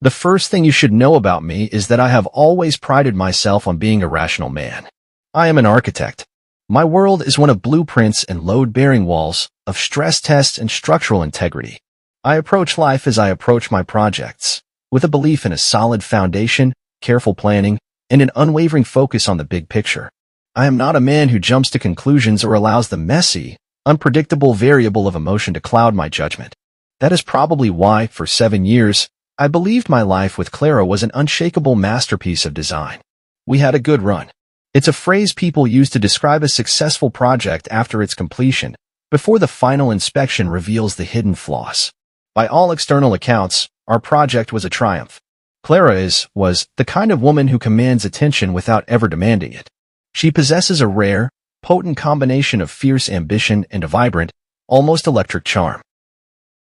The first thing you should know about me is that I have always prided myself on being a rational man. I am an architect. My world is one of blueprints and load-bearing walls, of stress tests and structural integrity. I approach life as I approach my projects, with a belief in a solid foundation, careful planning, and an unwavering focus on the big picture. I am not a man who jumps to conclusions or allows the messy, unpredictable variable of emotion to cloud my judgment. That is probably why, for 7 years, I believed my life with Clara was an unshakable masterpiece of design. We had a good run. It's a phrase people use to describe a successful project after its completion, before the final inspection reveals the hidden flaws. By all external accounts, our project was a triumph. Clara was the kind of woman who commands attention without ever demanding it. She possesses a rare, potent combination of fierce ambition and a vibrant, almost electric charm.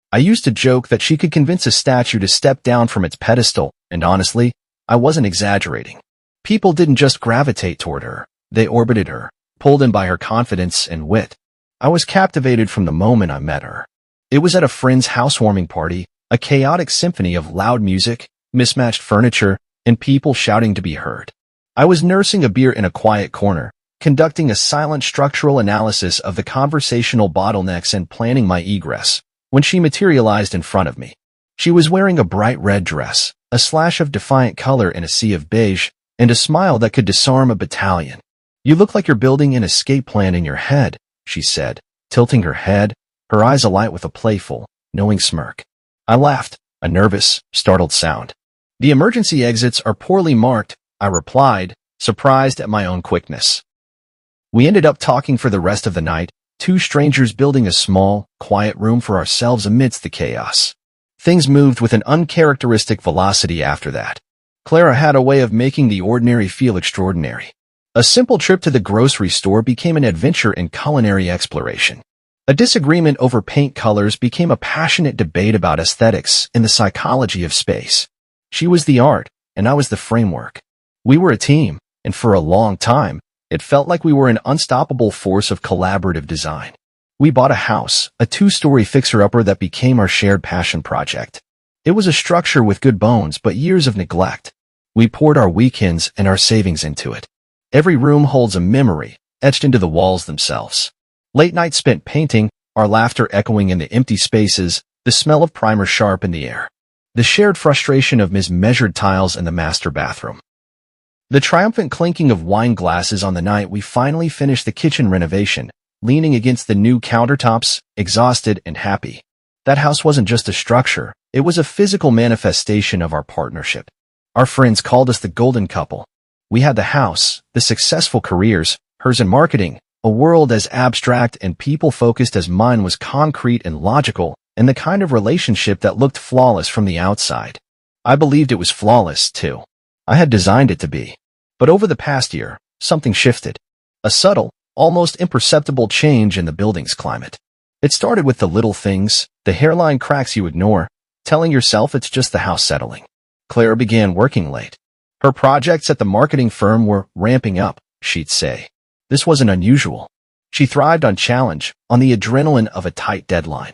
I used to joke that she could convince a statue to step down from its pedestal, and honestly, I wasn't exaggerating. People didn't just gravitate toward her, they orbited her, pulled in by her confidence and wit. I was captivated from the moment I met her. It was at a friend's housewarming party, a chaotic symphony of loud music, mismatched furniture, and people shouting to be heard. I was nursing a beer in a quiet corner, conducting a silent structural analysis of the conversational bottlenecks and planning my egress, when she materialized in front of me. She was wearing a bright red dress, a slash of defiant color in a sea of beige, and a smile that could disarm a battalion. "You look like you're building an escape plan in your head," she said, tilting her head, her eyes alight with a playful, knowing smirk. I laughed, a nervous, startled sound. "The emergency exits are poorly marked," I replied, surprised at my own quickness. We ended up talking for the rest of the night, two strangers building a small, quiet room for ourselves amidst the chaos. Things moved with an uncharacteristic velocity after that. Clara had a way of making the ordinary feel extraordinary. A simple trip to the grocery store became an adventure in culinary exploration. A disagreement over paint colors became a passionate debate about aesthetics and the psychology of space. She was the art, and I was the framework. We were a team, and for a long time, it felt like we were an unstoppable force of collaborative design. We bought a house, a 2-story fixer-upper that became our shared passion project. It was a structure with good bones but years of neglect. We poured our weekends and our savings into it. Every room holds a memory, etched into the walls themselves. Late nights spent painting, our laughter echoing in the empty spaces, the smell of primer sharp in the air. The shared frustration of mismeasured tiles in the master bathroom. The triumphant clinking of wine glasses on the night we finally finished the kitchen renovation, leaning against the new countertops, exhausted and happy. That house wasn't just a structure, it was a physical manifestation of our partnership. Our friends called us the golden couple. We had the house, the successful careers, hers in marketing, a world as abstract and people-focused as mine was concrete and logical, and the kind of relationship that looked flawless from the outside. I believed it was flawless, too. I had designed it to be. But over the past year, something shifted. A subtle, almost imperceptible change in the building's climate. It started with the little things, the hairline cracks you ignore, telling yourself it's just the house settling. Clara began working late. Her projects at the marketing firm were ramping up, she'd say. This wasn't unusual. She thrived on challenge, on the adrenaline of a tight deadline.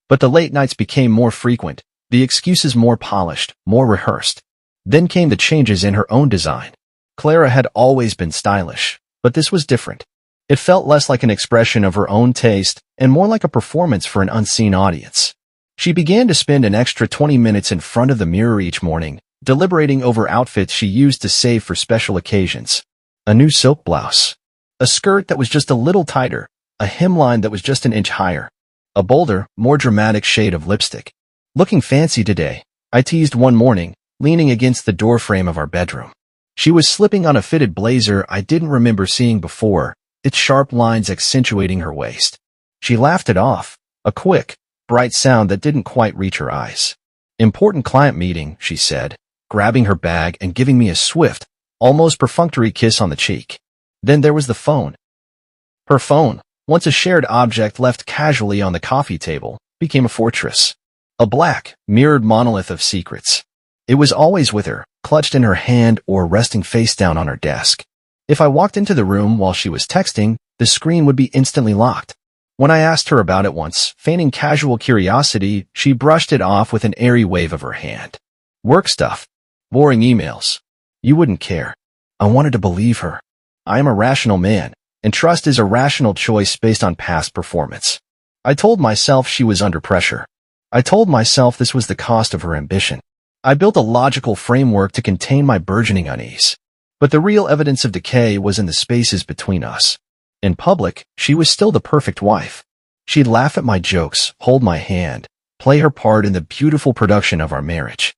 But the late nights became more frequent, the excuses more polished, more rehearsed. Then came the changes in her own design. Clara had always been stylish, but this was different. It felt less like an expression of her own taste and more like a performance for an unseen audience. She began to spend an extra 20 minutes in front of the mirror each morning, deliberating over outfits she used to save for special occasions. A new silk blouse. A skirt that was just a little tighter, a hemline that was just an inch higher. A bolder, more dramatic shade of lipstick. "Looking fancy today," I teased one morning, leaning against the doorframe of our bedroom. She was slipping on a fitted blazer I didn't remember seeing before, its sharp lines accentuating her waist. She laughed it off, a quick, bright sound that didn't quite reach her eyes. "Important client meeting," she said, grabbing her bag and giving me a swift, almost perfunctory kiss on the cheek. Then there was the phone. Her phone, once a shared object left casually on the coffee table, became a fortress. A black, mirrored monolith of secrets. It was always with her, clutched in her hand or resting face down on her desk. If I walked into the room while she was texting, the screen would be instantly locked. When I asked her about it once, feigning casual curiosity, she brushed it off with an airy wave of her hand. Work stuff. Boring emails. You wouldn't care. I wanted to believe her. I am a rational man, and trust is a rational choice based on past performance. I told myself she was under pressure. I told myself this was the cost of her ambition. I built a logical framework to contain my burgeoning unease. But the real evidence of decay was in the spaces between us. In public, she was still the perfect wife. She'd laugh at my jokes, hold my hand, play her part in the beautiful production of our marriage.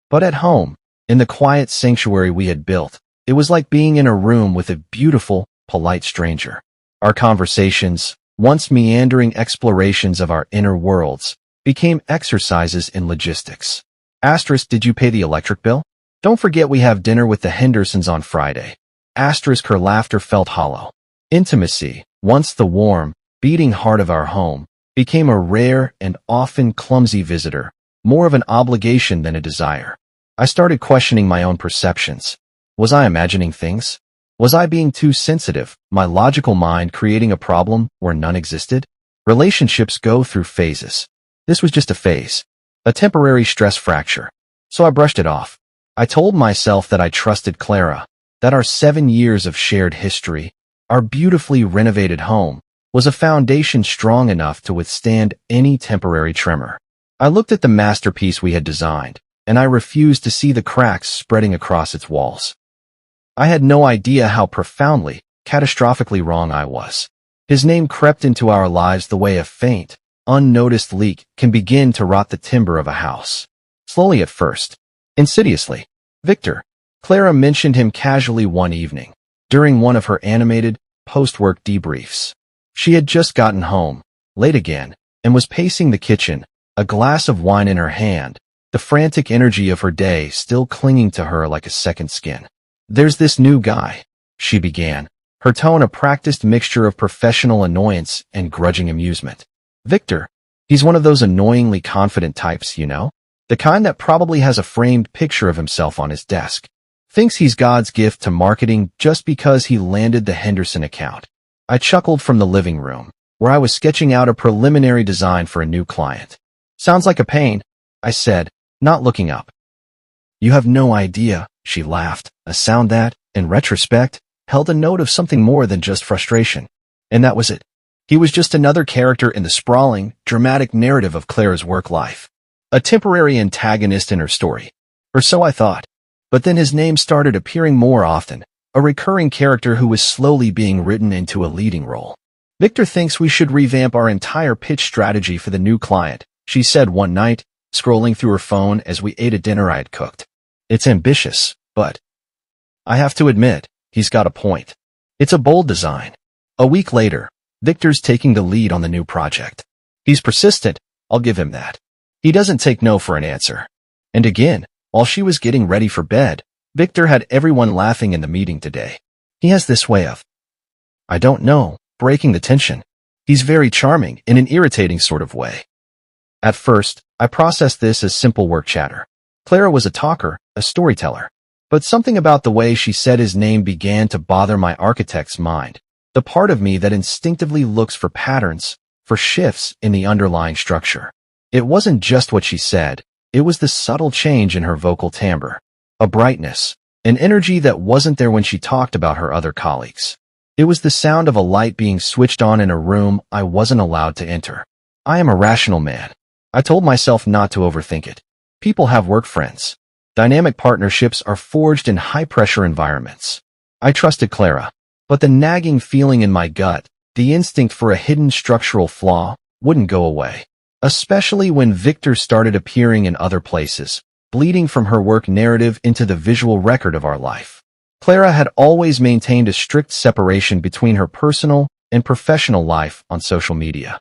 But at home, in the quiet sanctuary we had built, it was like being in a room with a beautiful, polite stranger. Our conversations, once meandering explorations of our inner worlds, became exercises in logistics. Asterisk, did you pay the electric bill? Don't forget we have dinner with the Hendersons on Friday. Asterisk, her laughter felt hollow. Intimacy, once the warm, beating heart of our home, became a rare and often clumsy visitor, more of an obligation than a desire. I started questioning my own perceptions. Was I imagining things? Was I being too sensitive, my logical mind creating a problem where none existed? Relationships go through phases. This was just a phase, a temporary stress fracture. So I brushed it off. I told myself that I trusted Clara, that our 7 years of shared history, our beautifully renovated home, was a foundation strong enough to withstand any temporary tremor. I looked at the masterpiece we had designed, and I refused to see the cracks spreading across its walls. I had no idea how profoundly, catastrophically wrong I was. His name crept into our lives the way a faint, unnoticed leak can begin to rot the timber of a house. Slowly at first. Insidiously. Victor. Clara mentioned him casually one evening, during one of her animated, post-work debriefs. She had just gotten home, late again, and was pacing the kitchen, a glass of wine in her hand, the frantic energy of her day still clinging to her like a second skin. There's this new guy, she began, her tone a practiced mixture of professional annoyance and grudging amusement. Victor. He's one of those annoyingly confident types, you know? The kind that probably has a framed picture of himself on his desk. Thinks he's God's gift to marketing just because he landed the Henderson account. I chuckled from the living room, where I was sketching out a preliminary design for a new client. Sounds like a pain, I said, not looking up. You have no idea, she laughed, a sound that, in retrospect, held a note of something more than just frustration. And that was it. He was just another character in the sprawling, dramatic narrative of Clara's work life. A temporary antagonist in her story. Or so I thought. But then his name started appearing more often, a recurring character who was slowly being written into a leading role. Victor thinks we should revamp our entire pitch strategy for the new client, she said one night, scrolling through her phone as we ate a dinner I had cooked. It's ambitious, but I have to admit, he's got a point. It's a bold design. A week later, Victor's taking the lead on the new project. He's persistent, I'll give him that. He doesn't take no for an answer. And again, while she was getting ready for bed, Victor had everyone laughing in the meeting today. He has this way of, I don't know, breaking the tension. He's very charming in an irritating sort of way. At first, I processed this as simple work chatter. Clara was a talker, a storyteller. But something about the way she said his name began to bother my architect's mind, the part of me that instinctively looks for patterns, for shifts in the underlying structure. It wasn't just what she said, it was the subtle change in her vocal timbre, a brightness, an energy that wasn't there when she talked about her other colleagues. It was the sound of a light being switched on in a room I wasn't allowed to enter. I am a rational man. I told myself not to overthink it. People have work friends. Dynamic partnerships are forged in high-pressure environments. I trusted Clara, but the nagging feeling in my gut, the instinct for a hidden structural flaw, wouldn't go away. Especially when Victor started appearing in other places, bleeding from her work narrative into the visual record of our life. Clara had always maintained a strict separation between her personal and professional life on social media.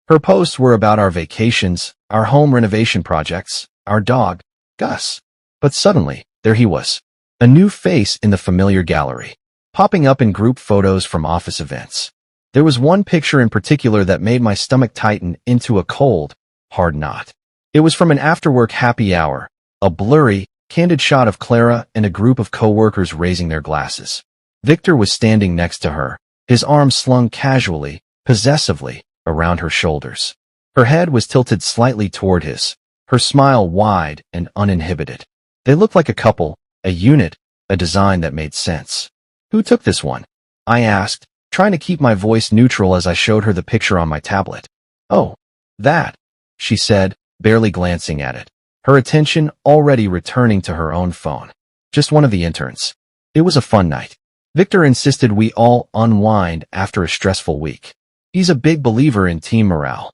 Her posts were about our vacations, our home renovation projects, our dog, Gus. But suddenly, there he was, a new face in the familiar gallery, popping up in group photos from office events. There was one picture in particular that made my stomach tighten into a cold, hard knot. It was from an after-work happy hour, a blurry, candid shot of Clara and a group of coworkers raising their glasses. Victor was standing next to her, his arms slung casually, possessively, around her shoulders. Her head was tilted slightly toward his, her smile wide and uninhibited. They looked like a couple, a unit, a design that made sense. "Who took this one?" I asked, trying to keep my voice neutral as I showed her the picture on my tablet. "Oh, that," she said, barely glancing at it, her attention already returning to her own phone. "Just one of the interns. It was a fun night. Victor insisted we all unwind after a stressful week. He's a big believer in team morale."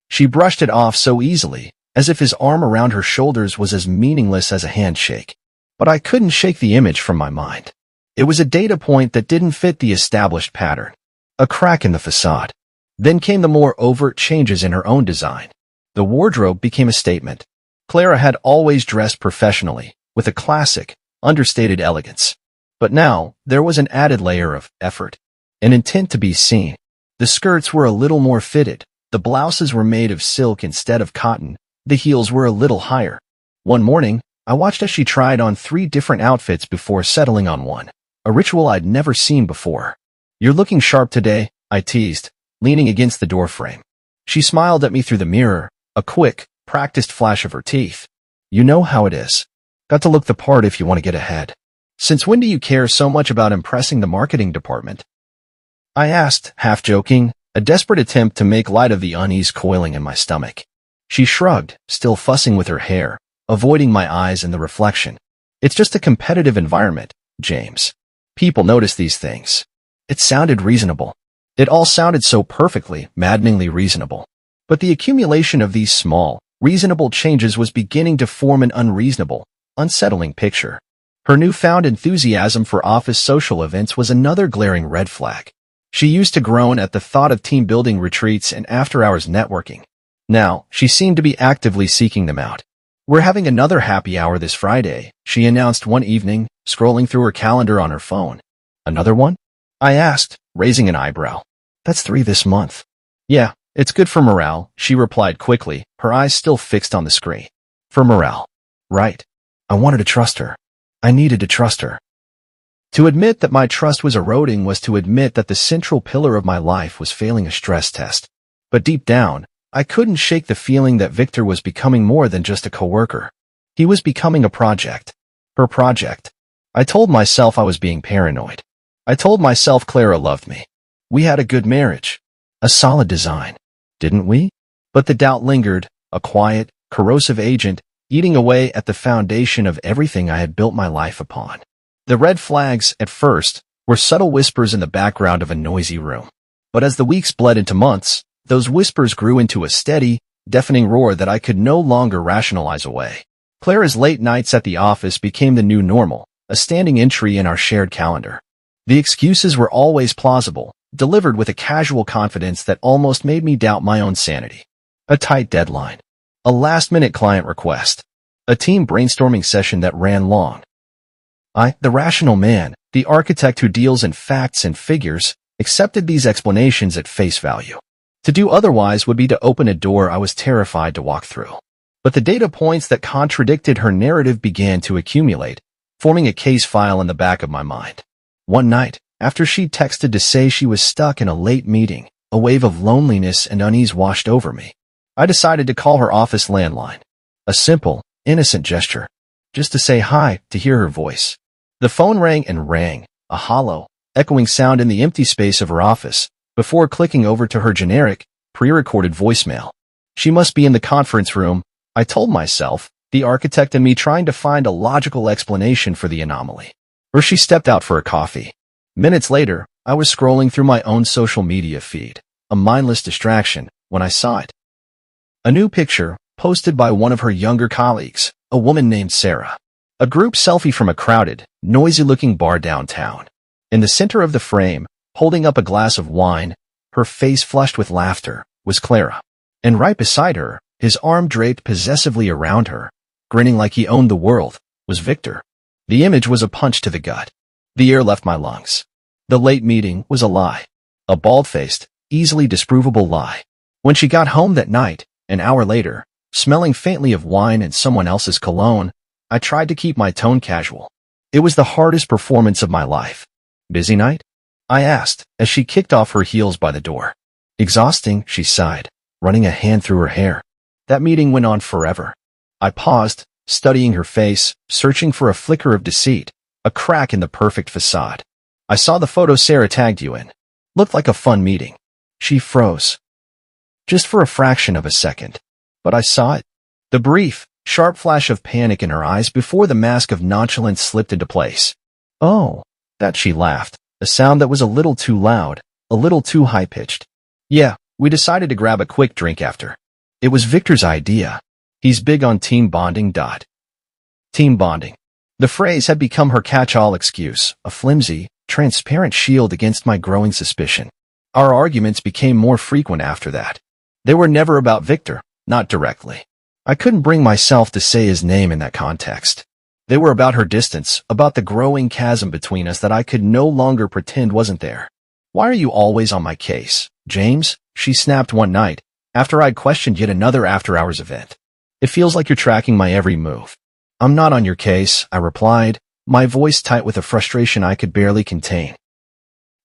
She brushed it off so easily, as if his arm around her shoulders was as meaningless as a handshake. But I couldn't shake the image from my mind. It was a data point that didn't fit the established pattern. A crack in the facade. Then came the more overt changes in her own design. The wardrobe became a statement. Clara had always dressed professionally, with a classic, understated elegance. But now, there was an added layer of effort, an intent to be seen. The skirts were a little more fitted, the blouses were made of silk instead of cotton, the heels were a little higher. One morning, I watched as she tried on 3 different outfits before settling on one, a ritual I'd never seen before. "You're looking sharp today," I teased, leaning against the doorframe. She smiled at me through the mirror, a quick, practiced flash of her teeth. "You know how it is. Got to look the part if you want to get ahead. Since when do you care so much about impressing the marketing department?" I asked, half joking, a desperate attempt to make light of the unease coiling in my stomach. She shrugged, still fussing with her hair, avoiding my eyes in the reflection. "It's just a competitive environment, James. People notice these things." It sounded reasonable. It all sounded so perfectly, maddeningly reasonable. But the accumulation of these small, reasonable changes was beginning to form an unreasonable, unsettling picture. Her newfound enthusiasm for office social events was another glaring red flag. She used to groan at the thought of team-building retreats and after-hours networking. Now, she seemed to be actively seeking them out. "We're having another happy hour this Friday," she announced one evening, scrolling through her calendar on her phone. "Another one?" I asked, raising an eyebrow. "That's 3 this month." "Yeah, it's good for morale," she replied quickly, her eyes still fixed on the screen. "For morale. Right." I wanted to trust her. I needed to trust her. To admit that my trust was eroding was to admit that the central pillar of my life was failing a stress test. But deep down, I couldn't shake the feeling that Victor was becoming more than just a coworker. He was becoming a project. Her project. I told myself I was being paranoid. I told myself Clara loved me. We had a good marriage. A solid design. Didn't we? But the doubt lingered, a quiet, corrosive agent, eating away at the foundation of everything I had built my life upon. The red flags, at first, were subtle whispers in the background of a noisy room. But as the weeks bled into months, those whispers grew into a steady, deafening roar that I could no longer rationalize away. Clara's late nights at the office became the new normal, a standing entry in our shared calendar. The excuses were always plausible, delivered with a casual confidence that almost made me doubt my own sanity. A tight deadline. A last-minute client request. A team brainstorming session that ran long. I, the rational man, the architect who deals in facts and figures, accepted these explanations at face value. To do otherwise would be to open a door I was terrified to walk through. But the data points that contradicted her narrative began to accumulate, forming a case file in the back of my mind. One night, after she texted to say she was stuck in a late meeting, a wave of loneliness and unease washed over me. I decided to call her office landline. A simple, innocent gesture. Just to say hi, to hear her voice. The phone rang and rang, a hollow, echoing sound in the empty space of her office, before clicking over to her generic, pre-recorded voicemail. She must be in the conference room, I told myself, the architect and me trying to find a logical explanation for the anomaly. Or she stepped out for a coffee. Minutes later, I was scrolling through my own social media feed, a mindless distraction, when I saw it. A new picture, posted by one of her younger colleagues, a woman named Sarah. A group selfie from a crowded, noisy-looking bar downtown. In the center of the frame, holding up a glass of wine, her face flushed with laughter, was Clara. And right beside her, his arm draped possessively around her, grinning like he owned the world, was Victor. The image was a punch to the gut. The air left my lungs. The late meeting was a lie. A bald-faced, easily disprovable lie. When she got home that night, an hour later, smelling faintly of wine and someone else's cologne, I tried to keep my tone casual. It was the hardest performance of my life. "Busy night?" I asked, as she kicked off her heels by the door. "Exhausting," she sighed, running a hand through her hair. That meeting went on forever. I paused, studying her face, searching for a flicker of deceit, a crack in the perfect facade. I saw the photo Sarah tagged you in. Looked like a fun meeting. She froze. Just for a fraction of a second. But I saw it. The brief, sharp flash of panic in her eyes before the mask of nonchalance slipped into place. Oh, that, she laughed, a sound that was a little too loud, a little too high-pitched. Yeah, we decided to grab a quick drink after. It was Victor's idea. He's big on team bonding. Team bonding. The phrase had become her catch-all excuse, a flimsy, transparent shield against my growing suspicion. Our arguments became more frequent after that. They were never about Victor, not directly. I couldn't bring myself to say his name in that context. They were about her distance, about the growing chasm between us that I could no longer pretend wasn't there. Why are you always on my case, James? She snapped one night, after I'd questioned yet another after-hours event. It feels like you're tracking my every move. I'm not on your case, I replied, my voice tight with a frustration I could barely contain.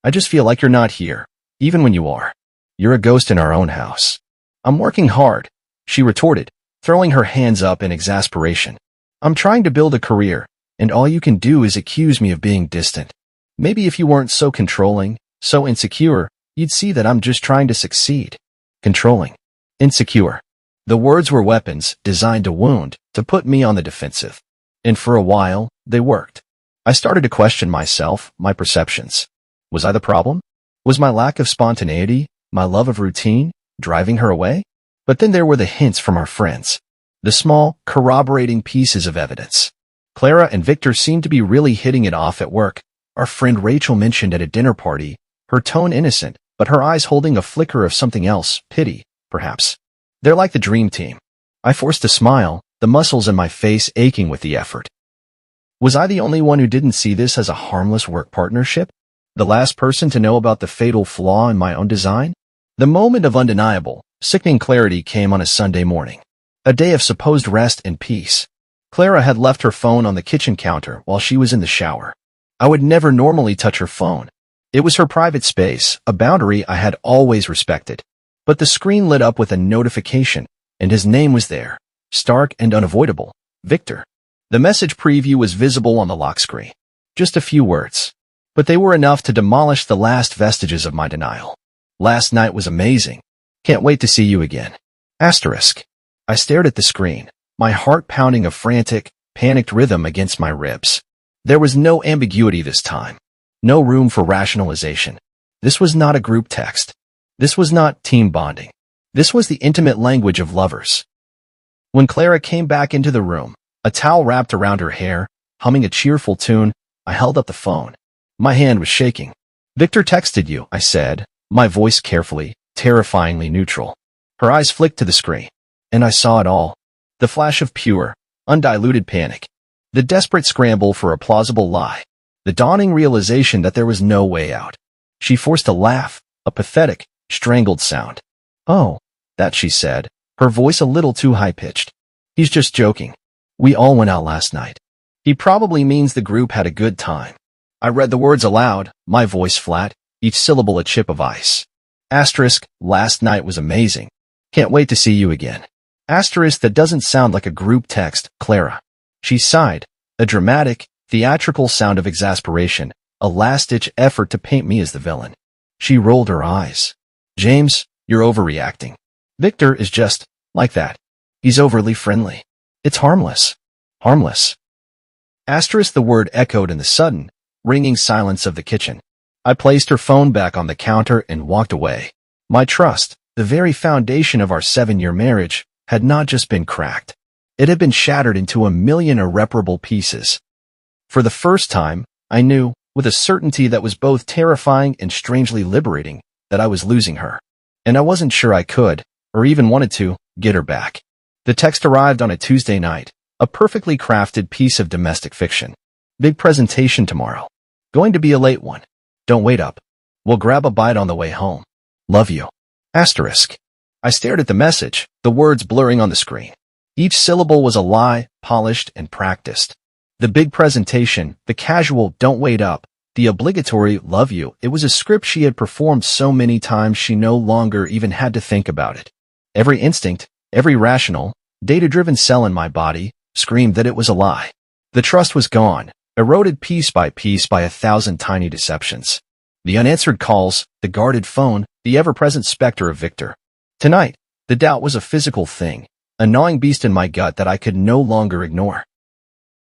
I just feel like you're not here, even when you are. You're a ghost in our own house. I'm working hard, she retorted, throwing her hands up in exasperation. I'm trying to build a career, and all you can do is accuse me of being distant. Maybe if you weren't so controlling, so insecure, you'd see that I'm just trying to succeed. Controlling. Insecure. The words were weapons designed to wound, to put me on the defensive. And for a while, they worked. I started to question myself, my perceptions. Was I the problem? Was my lack of spontaneity, my love of routine, driving her away? But then there were the hints from our friends. The small, corroborating pieces of evidence. Clara and Victor seemed to be really hitting it off at work. Our friend Rachel mentioned at a dinner party, her tone innocent, but her eyes holding a flicker of something else, pity, perhaps. They're like the dream team. I forced a smile, the muscles in my face aching with the effort. Was I the only one who didn't see this as a harmless work partnership? The last person to know about the fatal flaw in my own design? The moment of undeniable, sickening clarity came on a Sunday morning. A day of supposed rest and peace. Clara had left her phone on the kitchen counter while she was in the shower. I would never normally touch her phone. It was her private space, a boundary I had always respected. But the screen lit up with a notification, and his name was there, stark and unavoidable, Victor. The message preview was visible on the lock screen. Just a few words. But they were enough to demolish the last vestiges of my denial. Last night was amazing. Can't wait to see you again. Asterisk. I stared at the screen, my heart pounding a frantic, panicked rhythm against my ribs. There was no ambiguity this time. No room for rationalization. This was not a group text. This was not team bonding. This was the intimate language of lovers. When Clara came back into the room, a towel wrapped around her hair, humming a cheerful tune, I held up the phone. My hand was shaking. Victor texted you, I said, my voice carefully, terrifyingly neutral. Her eyes flicked to the screen. And I saw it all. The flash of pure, undiluted panic. The desperate scramble for a plausible lie. The dawning realization that there was no way out. She forced a laugh, a pathetic, strangled sound. Oh, that, she said, her voice a little too high-pitched. He's just joking. We all went out last night. He probably means the group had a good time. I read the words aloud, my voice flat, each syllable a chip of ice. Asterisk, last night was amazing. Can't wait to see you again. Asterisk, that doesn't sound like a group text, Clara. She sighed, a dramatic, theatrical sound of exasperation, a last-ditch effort to paint me as the villain. She rolled her eyes. James, you're overreacting. Victor is just like that. He's overly friendly. It's harmless. Harmless. Asterisk, the word echoed in the sudden, ringing silence of the kitchen. I placed her phone back on the counter and walked away. My trust, the very foundation of our 7-year marriage, had not just been cracked. It had been shattered into a million irreparable pieces. For the first time, I knew, with a certainty that was both terrifying and strangely liberating, that I was losing her. And I wasn't sure I could, or even wanted to, get her back. The text arrived on a Tuesday night, a perfectly crafted piece of domestic fiction. Big presentation tomorrow. Going to be a late one. Don't wait up. We'll grab a bite on the way home. Love you. Asterisk. I stared at the message, the words blurring on the screen. Each syllable was a lie, polished and practiced. The big presentation, the casual don't wait up, the obligatory love you, it was a script she had performed so many times she no longer even had to think about it. Every instinct, Every rational, data-driven cell in my body screamed that it was a lie. The trust was gone, eroded piece by 1,000 tiny deceptions. The unanswered calls, the guarded phone, the ever-present specter of Victor. Tonight, the doubt was a physical thing, a gnawing beast in my gut that I could no longer ignore.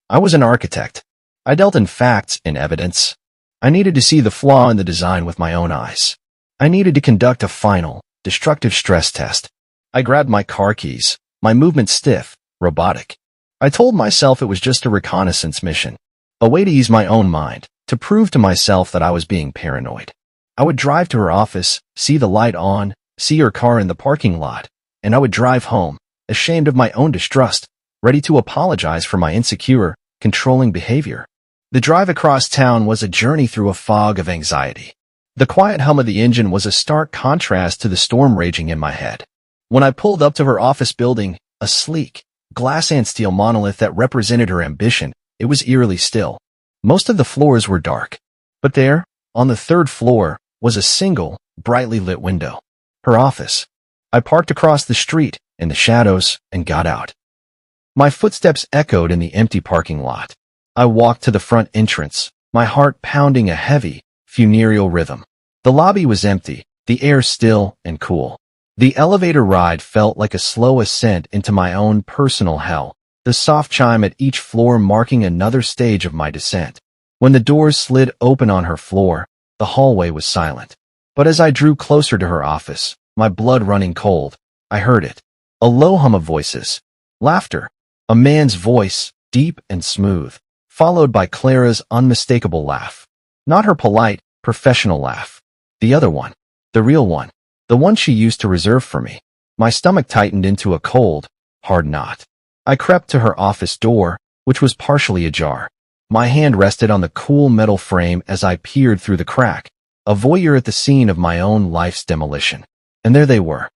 I was an architect. I dealt in facts and evidence. I needed to see the flaw in the design with my own eyes. I needed to conduct a final, destructive stress test. I grabbed my car keys, my movement stiff, robotic. I told myself it was just a reconnaissance mission, a way to ease my own mind, to prove to myself that I was being paranoid. I would drive to her office, see the light on, see her car in the parking lot, and I would drive home, ashamed of my own distrust, ready to apologize for my insecure, controlling behavior. The drive across town was a journey through a fog of anxiety. The quiet hum of the engine was a stark contrast to the storm raging in my head. When I pulled up to her office building, a sleek, glass and steel monolith that represented her ambition, it was eerily still. Most of the floors were dark. But there, on the third floor, was a single, brightly lit window. Her office. I parked across the street, in the shadows, and got out. My footsteps echoed in the empty parking lot. I walked to the front entrance, my heart pounding a heavy, funereal rhythm. The lobby was empty, the air still and cool. The elevator ride felt like a slow ascent into my own personal hell, the soft chime at each floor marking another stage of my descent. When the doors slid open on her floor, the hallway was silent. But as I drew closer to her office, my blood running cold, I heard it. A low hum of voices. Laughter. A man's voice, deep and smooth, followed by Clara's unmistakable laugh. Not her polite, professional laugh. The other one. The real one. The one she used to reserve for me. My stomach tightened into a cold, hard knot. I crept to her office door, which was partially ajar. My hand rested on the cool metal frame as I peered through the crack, a voyeur at the scene of my own life's demolition. And there they were.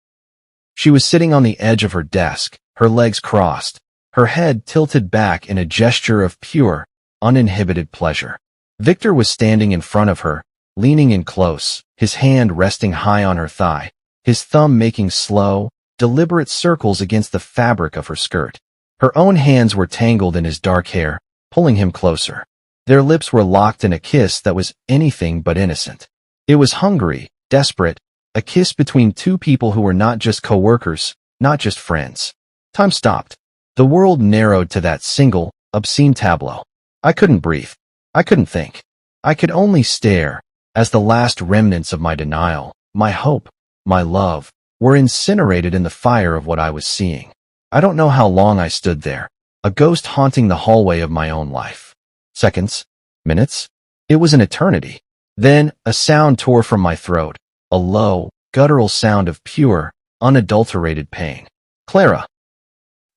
She was sitting on the edge of her desk, her legs crossed, her head tilted back in a gesture of pure, uninhibited pleasure. Victor was standing in front of her, leaning in close, his hand resting high on her thigh, his thumb making slow, deliberate circles against the fabric of her skirt. Her own hands were tangled in his dark hair, pulling him closer. Their lips were locked in a kiss that was anything but innocent. It was hungry, desperate, a kiss between two people who were not just co-workers, not just friends. Time stopped. The world narrowed to that single, obscene tableau. I couldn't breathe. I couldn't think. I could only stare, as the last remnants of my denial, my hope, my love, were incinerated in the fire of what I was seeing. I don't know how long I stood there, a ghost haunting the hallway of my own life. Seconds? Minutes? It was an eternity. Then, a sound tore from my throat, a low, guttural sound of pure, unadulterated pain. Clara.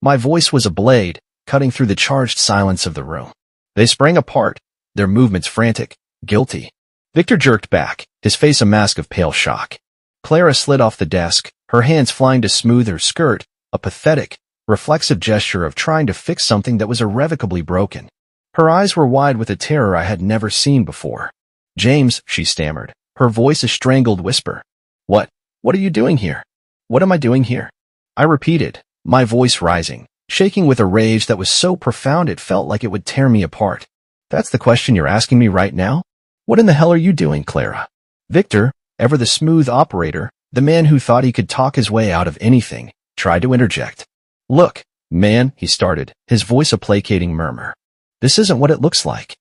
My voice was a blade, cutting through the charged silence of the room. They sprang apart, their movements frantic, guilty. Victor jerked back, his face a mask of pale shock. Clara slid off the desk, her hands flying to smooth her skirt, a pathetic, reflexive gesture of trying to fix something that was irrevocably broken. Her eyes were wide with a terror I had never seen before. James, she stammered, her voice a strangled whisper. What are you doing here? What am I doing here? I repeated, my voice rising, shaking with a rage that was so profound it felt like it would tear me apart. That's the question you're asking me right now? What in the hell are you doing, Clara? Victor, ever the smooth operator, the man who thought he could talk his way out of anything, tried to interject. Look, man, he started, his voice a placating murmur. This isn't what it looks like.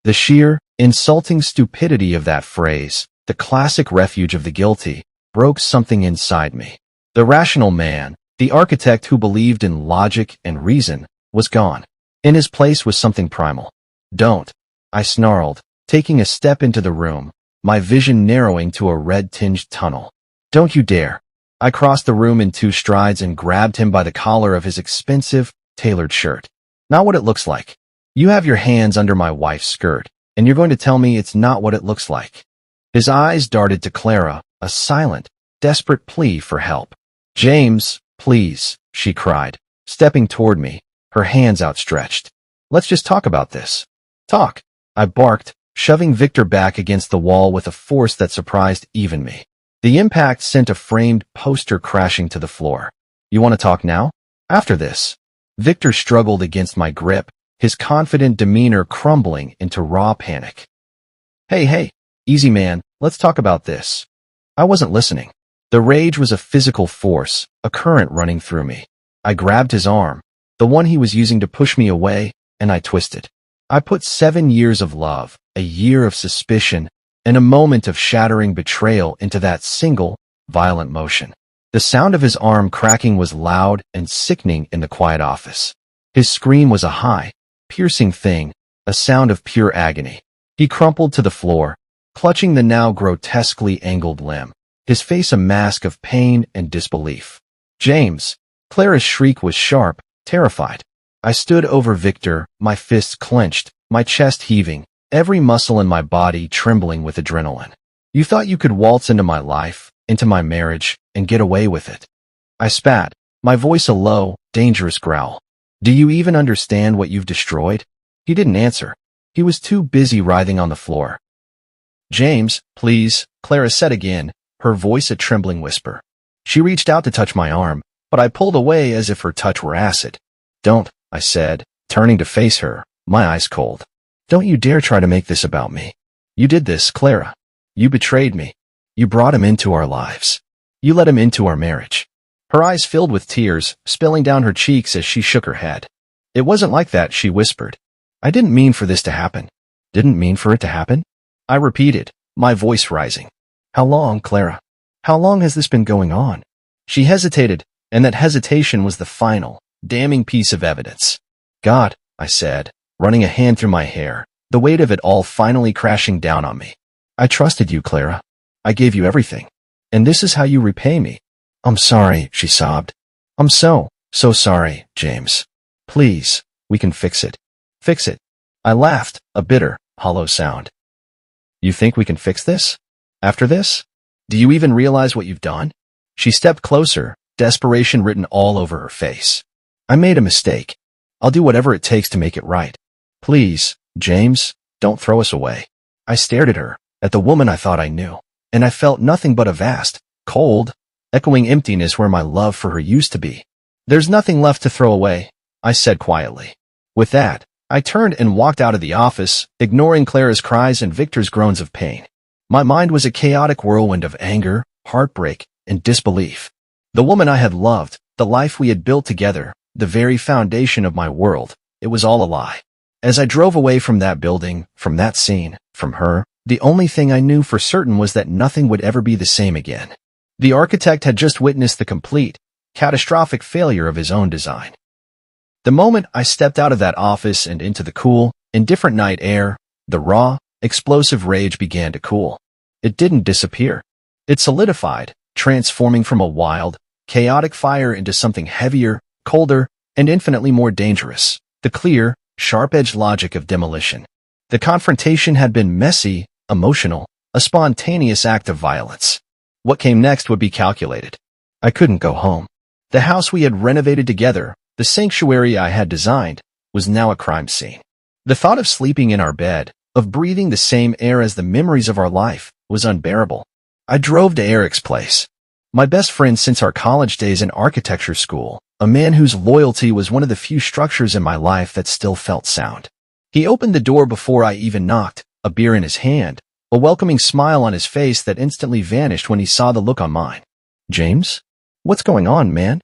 The sheer, insulting stupidity of that phrase, the classic refuge of the guilty, broke something inside me. The rational man, the architect who believed in logic and reason, was gone. In his place was something primal. Don't, I snarled, taking a step into the room, my vision narrowing to a red-tinged tunnel. Don't you dare. I crossed the room in 2 strides and grabbed him by the collar of his expensive, tailored shirt. Not what it looks like. You have your hands under my wife's skirt, and you're going to tell me it's not what it looks like. His eyes darted to Clara, a silent, desperate plea for help. James, please, she cried, stepping toward me, her hands outstretched. Let's just talk about this. Talk, I barked, shoving Victor back against the wall with a force that surprised even me. The impact sent a framed poster crashing to the floor. You want to talk now? After this? Victor struggled against my grip, his confident demeanor crumbling into raw panic. Hey, easy man, let's talk about this. I wasn't listening. The rage was a physical force, a current running through me. I grabbed his arm, the one he was using to push me away, and I twisted. I put 7 years of love, a year of suspicion, and a moment of shattering betrayal into that single, violent motion. The sound of his arm cracking was loud and sickening in the quiet office. His scream was a high, piercing thing, a sound of pure agony. He crumpled to the floor, clutching the now grotesquely angled limb, his face a mask of pain and disbelief. James. Clara's shriek was sharp, terrified. I stood over Victor, my fists clenched, my chest heaving, every muscle in my body trembling with adrenaline. You thought you could waltz into my life, into my marriage, and get away with it. I spat, my voice a low, dangerous growl. Do you even understand what you've destroyed? He didn't answer. He was too busy writhing on the floor. James, please, Clara said again, her voice a trembling whisper. She reached out to touch my arm, but I pulled away as if her touch were acid. Don't, I said, turning to face her, my eyes cold. Don't you dare try to make this about me. You did this, Clara. You betrayed me. You brought him into our lives. You let him into our marriage. Her eyes filled with tears, spilling down her cheeks as she shook her head. It wasn't like that, she whispered. I didn't mean for this to happen. Didn't mean for it to happen? I repeated, my voice rising. How long, Clara? How long has this been going on? She hesitated, and that hesitation was the final, damning piece of evidence. God, I said, running a hand through my hair, the weight of it all finally crashing down on me. I trusted you, Clara. I gave you everything. And this is how you repay me. I'm sorry, she sobbed. I'm so sorry, James. Please, we can fix it. Fix it. I laughed, a bitter, hollow sound. You think we can fix this? After this? Do you even realize what you've done? She stepped closer, desperation written all over her face. I made a mistake. I'll do whatever it takes to make it right. Please, James, don't throw us away. I stared at her, at the woman I thought I knew, and I felt nothing but a vast, cold, echoing emptiness where my love for her used to be. There's nothing left to throw away, I said quietly. With that, I turned and walked out of the office, ignoring Clara's cries and Victor's groans of pain. My mind was a chaotic whirlwind of anger, heartbreak, and disbelief. The woman I had loved, the life we had built together, the very foundation of my world, it was all a lie. As I drove away from that building, from that scene, from her, the only thing I knew for certain was that nothing would ever be the same again. The architect had just witnessed the complete, catastrophic failure of his own design. The moment I stepped out of that office and into the cool, indifferent night air, the raw, explosive rage began to cool. It didn't disappear. It solidified, transforming from a wild, chaotic fire into something heavier, colder, and infinitely more dangerous. The clear, sharp-edged logic of demolition. The confrontation had been messy, emotional, a spontaneous act of violence. What came next would be calculated. I couldn't go home. The house we had renovated together, the sanctuary I had designed, was now a crime scene. The thought of sleeping in our bed, of breathing the same air as the memories of our life, was unbearable. I drove to Eric's place. My best friend since our college days in architecture school, a man whose loyalty was one of the few structures in my life that still felt sound. He opened the door before I even knocked, a beer in his hand, a welcoming smile on his face that instantly vanished when he saw the look on mine. James? What's going on, man?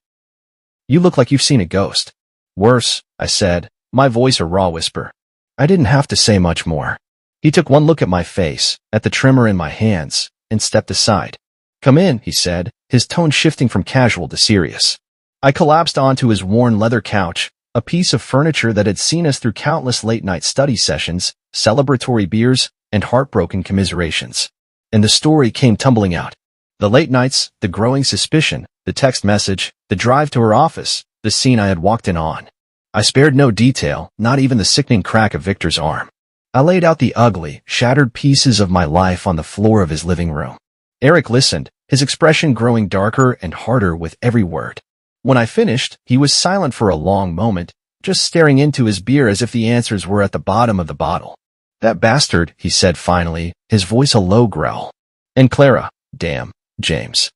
You look like you've seen a ghost. Worse, I said, my voice a raw whisper. I didn't have to say much more. He took one look at my face, at the tremor in my hands, and stepped aside. Come in, he said, his tone shifting from casual to serious. I collapsed onto his worn leather couch, a piece of furniture that had seen us through countless late-night study sessions, celebratory beers, and heartbroken commiserations. And the story came tumbling out. The late nights, the growing suspicion, the text message, the drive to her office, the scene I had walked in on. I spared no detail, not even the sickening crack of Victor's arm. I laid out the ugly, shattered pieces of my life on the floor of his living room. Eric listened, his expression growing darker and harder with every word. When I finished, he was silent for a long moment, just staring into his beer as if the answers were at the bottom of the bottle. That bastard, he said finally, his voice a low growl. And Clara, damn, James.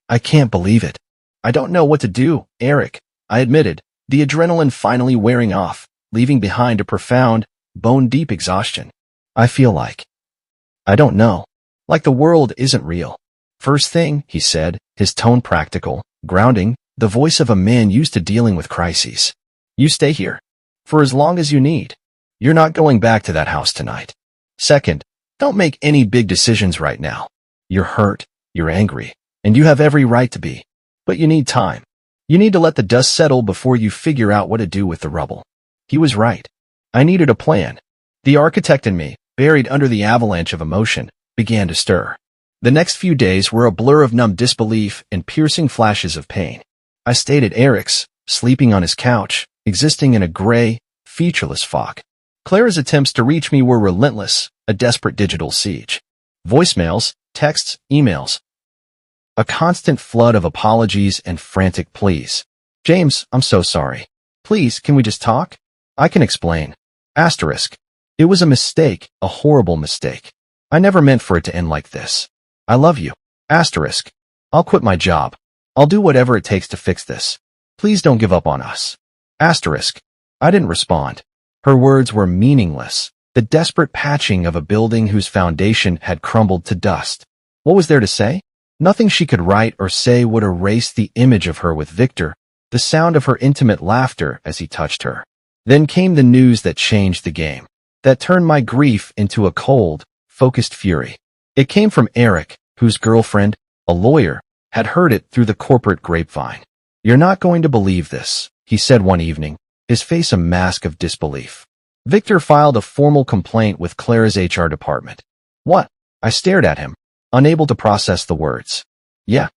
I can't believe it. I don't know what to do, Eric, I admitted, the adrenaline finally wearing off, leaving behind a profound, bone-deep exhaustion. I feel like I don't know. Like the world isn't real. First thing, he said, his tone practical, grounding, the voice of a man used to dealing with crises. You stay here. For as long as you need. You're not going back to that house tonight. Second, don't make any big decisions right now. You're hurt, you're angry, and you have every right to be. But you need time. You need to let the dust settle before you figure out what to do with the rubble. He was right. I needed a plan. The architect in me, buried under the avalanche of emotion, began to stir. The next few days were a blur of numb disbelief and piercing flashes of pain. I stayed at Eric's, sleeping on his couch, existing in a gray, featureless fog. Clara's attempts to reach me were relentless, a desperate digital siege. Voicemails, texts, emails. A constant flood of apologies and frantic pleas. James, I'm so sorry. Please, can we just talk? I can explain. Asterisk. It was a mistake, a horrible mistake. I never meant for it to end like this. I love you. Asterisk. I'll quit my job. I'll do whatever it takes to fix this. Please don't give up on us. Asterisk. I didn't respond. Her words were meaningless, the desperate patching of a building whose foundation had crumbled to dust. What was there to say? Nothing she could write or say would erase the image of her with Victor, the sound of her intimate laughter as he touched her. Then came the news that changed the game, that turned my grief into a cold, focused fury. It came from Eric, whose girlfriend, a lawyer, had heard it through the corporate grapevine. You're not going to believe this, he said one evening, his face a mask of disbelief. Victor filed a formal complaint with Clara's HR department. What? I stared at him, unable to process the words. Yeah.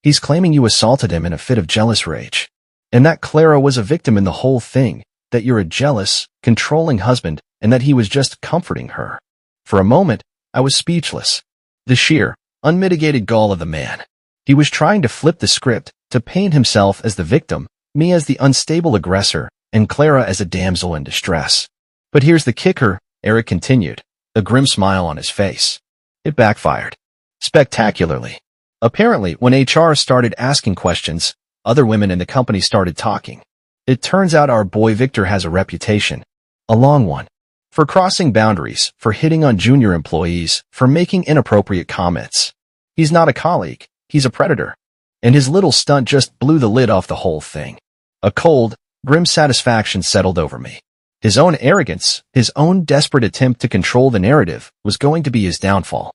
He's claiming you assaulted him in a fit of jealous rage. And that Clara was a victim in the whole thing, that you're a jealous, controlling husband, and that he was just comforting her. For a moment, I was speechless. The sheer, unmitigated gall of the man. He was trying to flip the script, to paint himself as the victim, me as the unstable aggressor, and Clara as a damsel in distress. But here's the kicker, Eric continued, a grim smile on his face. It backfired. Spectacularly. Apparently, when HR started asking questions, other women in the company started talking. It turns out our boy Victor has a reputation. A long one. For crossing boundaries, for hitting on junior employees, for making inappropriate comments. He's not a colleague, he's a predator. And his little stunt just blew the lid off the whole thing. A cold, grim satisfaction settled over me. His own arrogance, his own desperate attempt to control the narrative, was going to be his downfall.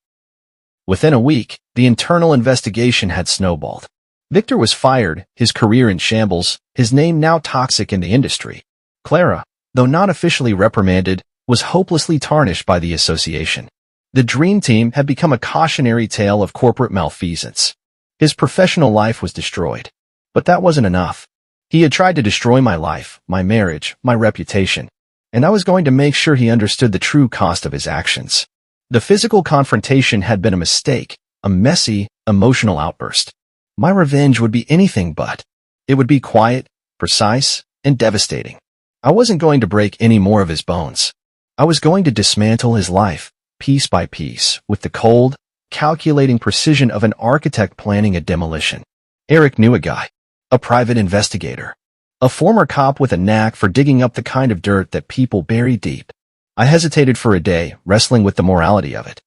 Within a week, the internal investigation had snowballed. Victor was fired, his career in shambles, his name now toxic in the industry. Clara, though not officially reprimanded, was hopelessly tarnished by the association. The dream team had become a cautionary tale of corporate malfeasance. His professional life was destroyed. But that wasn't enough. He had tried to destroy my life, my marriage, my reputation. And I was going to make sure he understood the true cost of his actions. The physical confrontation had been a mistake, a messy, emotional outburst. My revenge would be anything but. It would be quiet, precise, and devastating. I wasn't going to break any more of his bones. I was going to dismantle his life, piece by piece, with the cold, calculating precision of an architect planning a demolition. Eric knew a guy, a private investigator, a former cop with a knack for digging up the kind of dirt that people bury deep. I hesitated for a day, wrestling with the morality of it.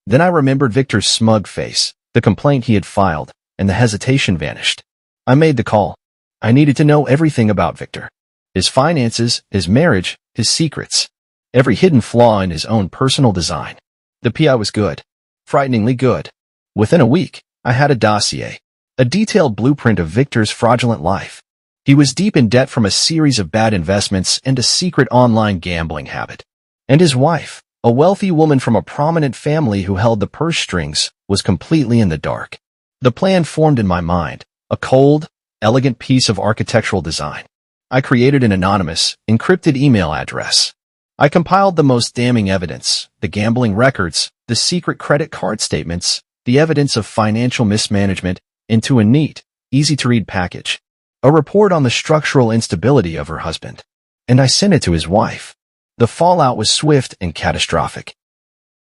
Then I remembered Victor's smug face, the complaint he had filed, and the hesitation vanished. I made the call. I needed to know everything about Victor. His finances, his marriage, his secrets. Every hidden flaw in his own personal design. The PI was good. Frighteningly good. Within a week, I had a dossier. A detailed blueprint of Victor's fraudulent life. He was deep in debt from a series of bad investments and a secret online gambling habit. And his wife, a wealthy woman from a prominent family who held the purse strings, was completely in the dark. The plan formed in my mind, a cold, elegant piece of architectural design. I created an anonymous, encrypted email address. I compiled the most damning evidence, the gambling records, the secret credit card statements, the evidence of financial mismanagement, into a neat, easy-to-read package. A report on the structural instability of her husband. And I sent it to his wife. The fallout was swift and catastrophic.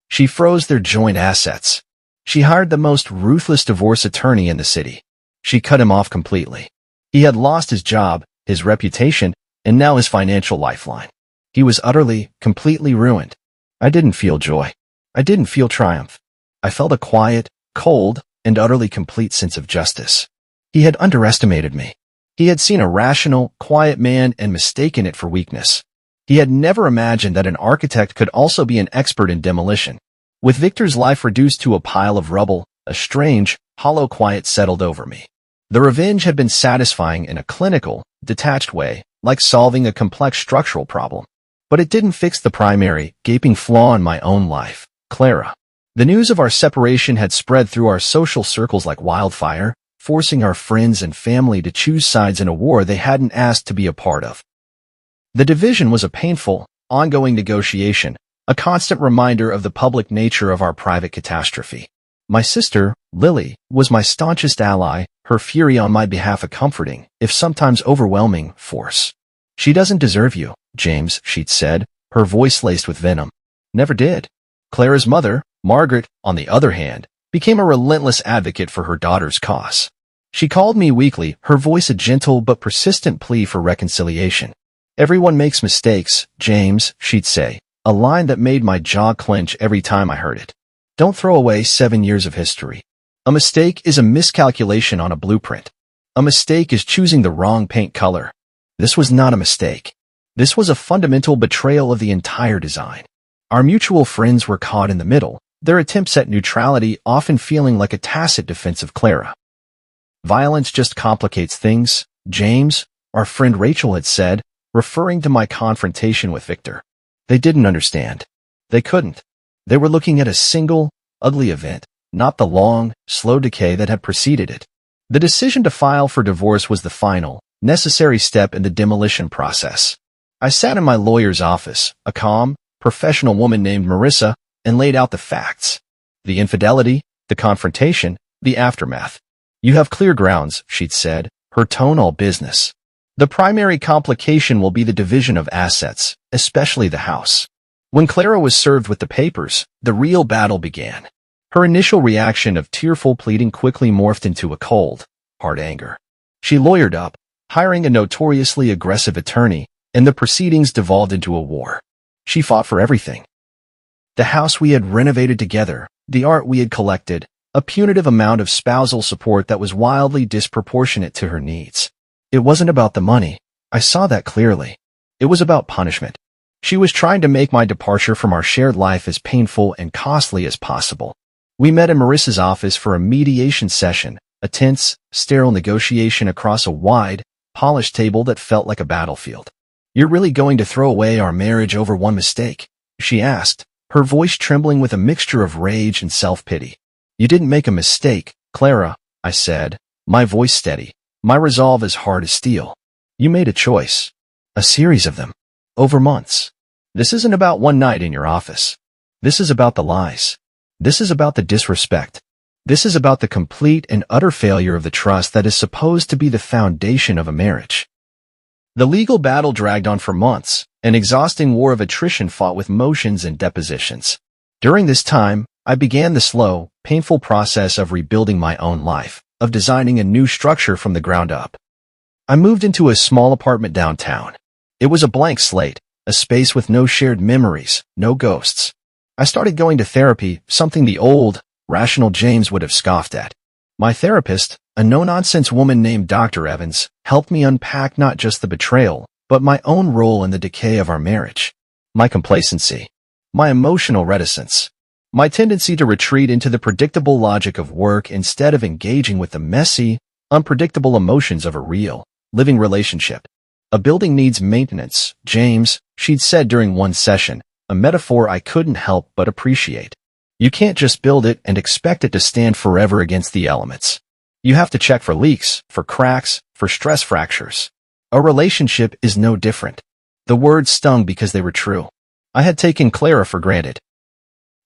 She froze their joint assets. She hired the most ruthless divorce attorney in the city. She cut him off completely. He had lost his job, his reputation, and now his financial lifeline. He was utterly, completely ruined. I didn't feel joy. I didn't feel triumph. I felt a quiet, cold, and utterly complete sense of justice. He had underestimated me. He had seen a rational, quiet man and mistaken it for weakness. He had never imagined that an architect could also be an expert in demolition. With Victor's life reduced to a pile of rubble, a strange, hollow quiet settled over me. The revenge had been satisfying in a clinical, detached way, like solving a complex structural problem. But it didn't fix the primary, gaping flaw in my own life, Clara. The news of our separation had spread through our social circles like wildfire, forcing our friends and family to choose sides in a war they hadn't asked to be a part of. The division was a painful, ongoing negotiation, a constant reminder of the public nature of our private catastrophe. My sister, Lily, was my staunchest ally, her fury on my behalf a comforting, if sometimes overwhelming, force. "She doesn't deserve you, James," she'd said, her voice laced with venom. Never did. Clara's mother, Margaret, on the other hand, became a relentless advocate for her daughter's cause. She called me weekly, her voice a gentle but persistent plea for reconciliation. "Everyone makes mistakes, James," she'd say, a line that made my jaw clench every time I heard it. "Don't throw away 7 years of history. A mistake is a miscalculation on a blueprint. A mistake is choosing the wrong paint color. This was not a mistake. This was a fundamental betrayal of the entire design." Our mutual friends were caught in the middle, their attempts at neutrality often feeling like a tacit defense of Clara. "Violence just complicates things, James," our friend Rachel had said, referring to my confrontation with Victor. They didn't understand. They couldn't. They were looking at a single, ugly event, not the long, slow decay that had preceded it. The decision to file for divorce was the final, necessary step in the demolition process. I sat in my lawyer's office, a calm, professional woman named Marissa, and laid out the facts. The infidelity, the confrontation, the aftermath. "You have clear grounds," she'd said, her tone all business. "The primary complication will be the division of assets, especially the house." When Clara was served with the papers, the real battle began. Her initial reaction of tearful pleading quickly morphed into a cold, hard anger. She lawyered up, hiring a notoriously aggressive attorney, and the proceedings devolved into a war. She fought for everything. The house we had renovated together, the art we had collected, a punitive amount of spousal support that was wildly disproportionate to her needs. It wasn't about the money. I saw that clearly. It was about punishment. She was trying to make my departure from our shared life as painful and costly as possible. We met in Marissa's office for a mediation session, a tense, sterile negotiation across a wide, polished table that felt like a battlefield. "You're really going to throw away our marriage over one mistake?" she asked, her voice trembling with a mixture of rage and self-pity. "You didn't make a mistake, Clara," I said, my voice steady, my resolve as hard as steel. "You made a choice. A series of them. Over months. This isn't about one night in your office. This is about the lies. This is about the disrespect. This is about the complete and utter failure of the trust that is supposed to be the foundation of a marriage." The legal battle dragged on for months, an exhausting war of attrition fought with motions and depositions. During this time, I began the slow, painful process of rebuilding my own life, of designing a new structure from the ground up. I moved into a small apartment downtown. It was a blank slate, a space with no shared memories, no ghosts. I started going to therapy, something the old, rational James would have scoffed at. My therapist, a no-nonsense woman named Dr. Evans, helped me unpack not just the betrayal, but my own role in the decay of our marriage. My complacency. My emotional reticence. My tendency to retreat into the predictable logic of work instead of engaging with the messy, unpredictable emotions of a real, living relationship. "A building needs maintenance, James," she'd said during one session, a metaphor I couldn't help but appreciate. "You can't just build it and expect it to stand forever against the elements. You have to check for leaks, for cracks, for stress fractures. A relationship is no different." The words stung because they were true. I had taken Clara for granted.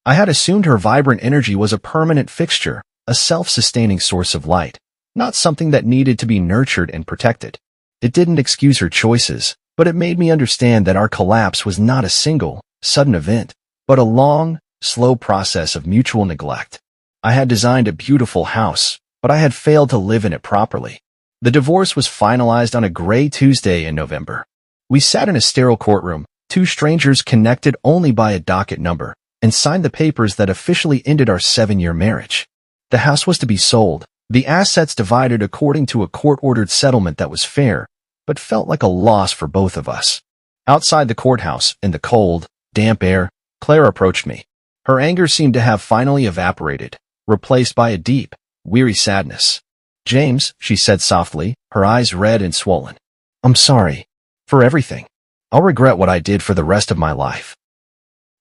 I had assumed her vibrant energy was a permanent fixture, a self-sustaining source of light, not something that needed to be nurtured and protected. It didn't excuse her choices, but it made me understand that our collapse was not a single, sudden event, but a long, slow process of mutual neglect. I had designed a beautiful house, but I had failed to live in it properly. The divorce was finalized on a gray Tuesday in November. We sat in a sterile courtroom, two strangers connected only by a docket number, and signed the papers that officially ended our 7-year marriage. The house was to be sold, the assets divided according to a court-ordered settlement that was fair, but felt like a loss for both of us. Outside the courthouse, in the cold, damp air, Claire approached me. Her anger seemed to have finally evaporated, replaced by a deep, weary sadness. "James," she said softly, her eyes red and swollen. "I'm sorry. For everything. I'll regret what I did for the rest of my life."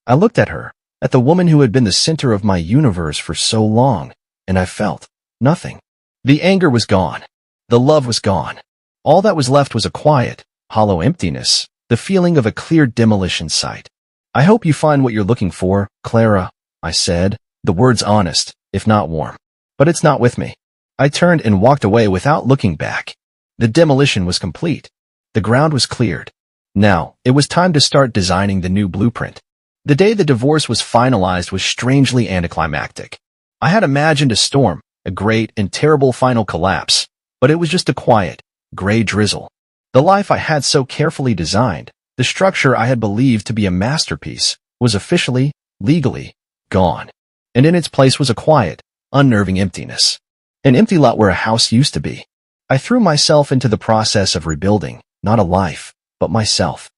I looked at her, at the woman who had been the center of my universe for so long, and I felt nothing. The anger was gone. The love was gone. All that was left was a quiet, hollow emptiness, the feeling of a clear demolition site. "I hope you find what you're looking for, Clara," I said, the words honest, if not warm. "But it's not with me." I turned and walked away without looking back. The demolition was complete. The ground was cleared. Now, it was time to start designing the new blueprint. The day the divorce was finalized was strangely anticlimactic. I had imagined a storm, a great and terrible final collapse, but it was just a quiet, gray drizzle. The life I had so carefully designed, the structure I had believed to be a masterpiece, was officially, legally, gone. And in its place was a quiet, unnerving emptiness. An empty lot where a house used to be. I threw myself into the process of rebuilding, not a life, but myself.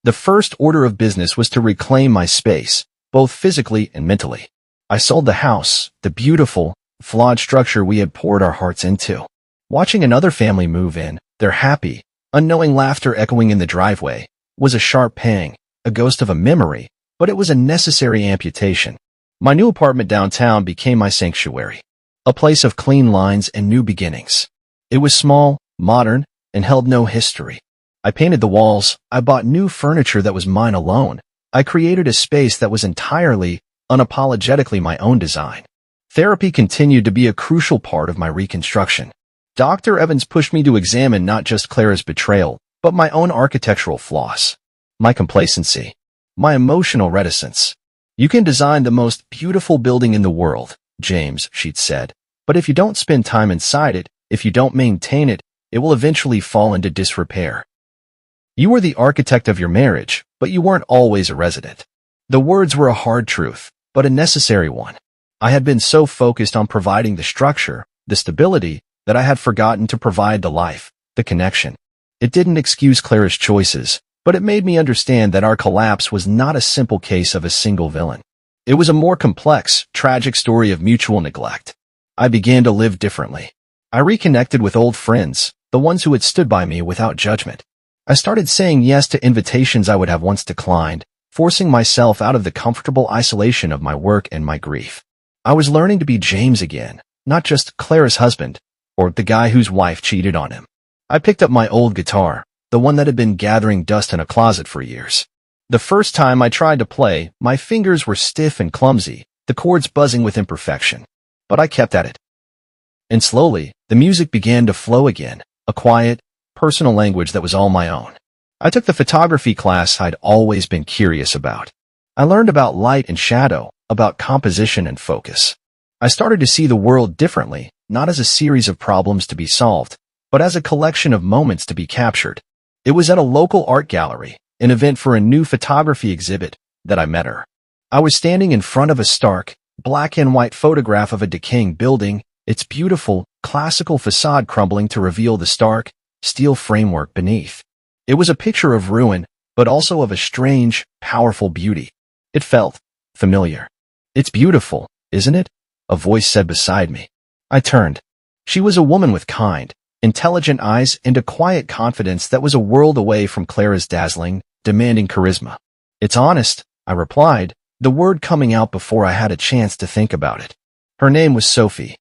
The first order of business was to reclaim my space, both physically and mentally. I sold the house, the beautiful, flawed structure we had poured our hearts into. Watching another family move in, their happy, unknowing laughter echoing in the driveway, was a sharp pang, a ghost of a memory, but it was a necessary amputation. My new apartment downtown became my sanctuary, a place of clean lines and new beginnings. It was small, modern, and held no history. I painted the walls, I bought new furniture that was mine alone. I created a space that was entirely, unapologetically my own design. Therapy continued to be a crucial part of my reconstruction. Dr. Evans pushed me to examine not just Clara's betrayal, but my own architectural flaws, my complacency, my emotional reticence. "You can design the most beautiful building in the world, James," she'd said, "but if you don't spend time inside it, if you don't maintain it, it will eventually fall into disrepair. You were the architect of your marriage, but you weren't always a resident." The words were a hard truth, but a necessary one. I had been so focused on providing the structure, the stability, that I had forgotten to provide the life, the connection. It didn't excuse Clara's choices, but it made me understand that our collapse was not a simple case of a single villain. It was a more complex, tragic story of mutual neglect. I began to live differently. I reconnected with old friends, the ones who had stood by me without judgment. I started saying yes to invitations I would have once declined, forcing myself out of the comfortable isolation of my work and my grief. I was learning to be James again, not just Clara's husband, or the guy whose wife cheated on him. I picked up my old guitar, the one that had been gathering dust in a closet for years. The first time I tried to play, my fingers were stiff and clumsy, the chords buzzing with imperfection. But I kept at it. And slowly, the music began to flow again, a quiet, personal language that was all my own. I took the photography class I'd always been curious about. I learned about light and shadow, about composition and focus. I started to see the world differently, not as a series of problems to be solved, but as a collection of moments to be captured. It was at a local art gallery, an event for a new photography exhibit, that I met her. I was standing in front of a stark, black and white photograph of a decaying building, its beautiful, classical facade crumbling to reveal the stark, steel framework beneath. It was a picture of ruin, but also of a strange, powerful beauty. It felt familiar. "It's beautiful, isn't it?" a voice said beside me. I turned. She was a woman with kind, intelligent eyes and a quiet confidence that was a world away from Clara's dazzling, demanding charisma. "It's honest," I replied, the word coming out before I had a chance to think about it. Her name was Sophie.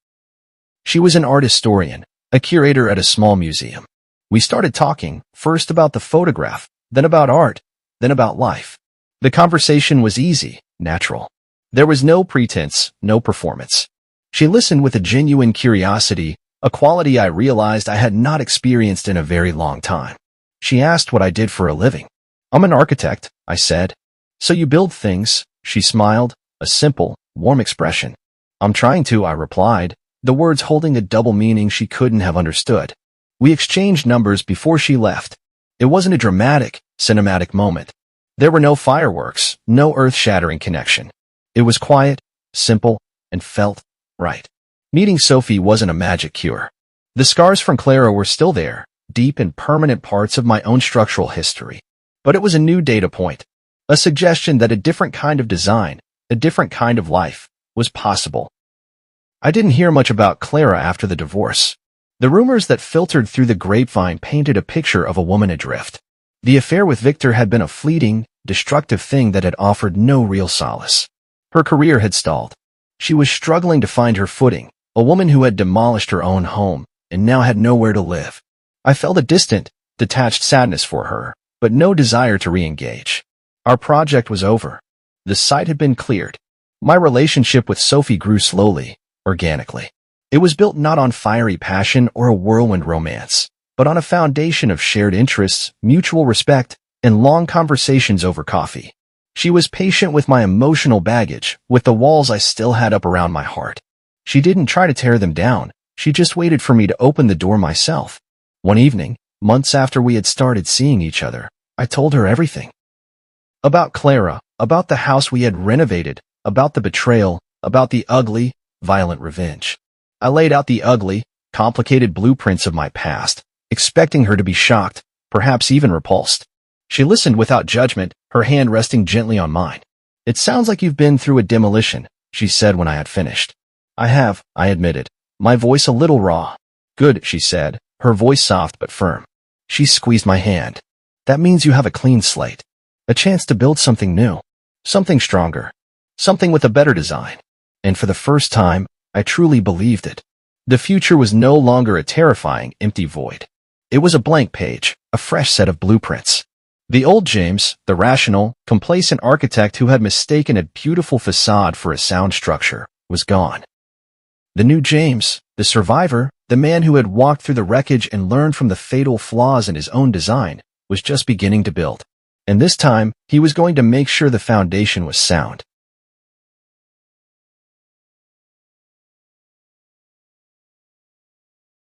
She was an art historian, a curator at a small museum. We started talking, first about the photograph, then about art, then about life. The conversation was easy, natural. There was no pretense, no performance. She listened with a genuine curiosity, a quality I realized I had not experienced in a very long time. She asked what I did for a living. "I'm an architect," I said. "So you build things?" She smiled, a simple, warm expression. "I'm trying to," I replied, the words holding a double meaning she couldn't have understood. We exchanged numbers before she left. It wasn't a dramatic, cinematic moment. There were no fireworks, no earth-shattering connection. It was quiet, simple, and felt right. Meeting Sophie wasn't a magic cure. The scars from Clara were still there, deep and permanent parts of my own structural history. But it was a new data point, a suggestion that a different kind of design, a different kind of life, was possible. I didn't hear much about Clara after the divorce. The rumors that filtered through the grapevine painted a picture of a woman adrift. The affair with Victor had been a fleeting, destructive thing that had offered no real solace. Her career had stalled. She was struggling to find her footing, a woman who had demolished her own home and now had nowhere to live. I felt a distant, detached sadness for her, but no desire to re-engage. Our project was over. The site had been cleared. My relationship with Sophie grew slowly, organically. It was built not on fiery passion or a whirlwind romance, but on a foundation of shared interests, mutual respect, and long conversations over coffee. She was patient with my emotional baggage, with the walls I still had up around my heart. She didn't try to tear them down. She just waited for me to open the door myself. One evening, months after we had started seeing each other, I told her everything. About Clara, about the house we had renovated, about the betrayal, about the ugly, violent revenge. I laid out the ugly, complicated blueprints of my past, expecting her to be shocked, perhaps even repulsed. She listened without judgment, her hand resting gently on mine. "It sounds like you've been through a demolition," she said when I had finished. "I have," I admitted, my voice a little raw. "Good," she said, her voice soft but firm. She squeezed my hand. "That means you have a clean slate. A chance to build something new. Something stronger. Something with a better design." And for the first time, I truly believed it. The future was no longer a terrifying, empty void. It was a blank page, a fresh set of blueprints. The old James, the rational, complacent architect who had mistaken a beautiful facade for a sound structure, was gone. The new James, the survivor, the man who had walked through the wreckage and learned from the fatal flaws in his own design, was just beginning to build. And this time, he was going to make sure the foundation was sound.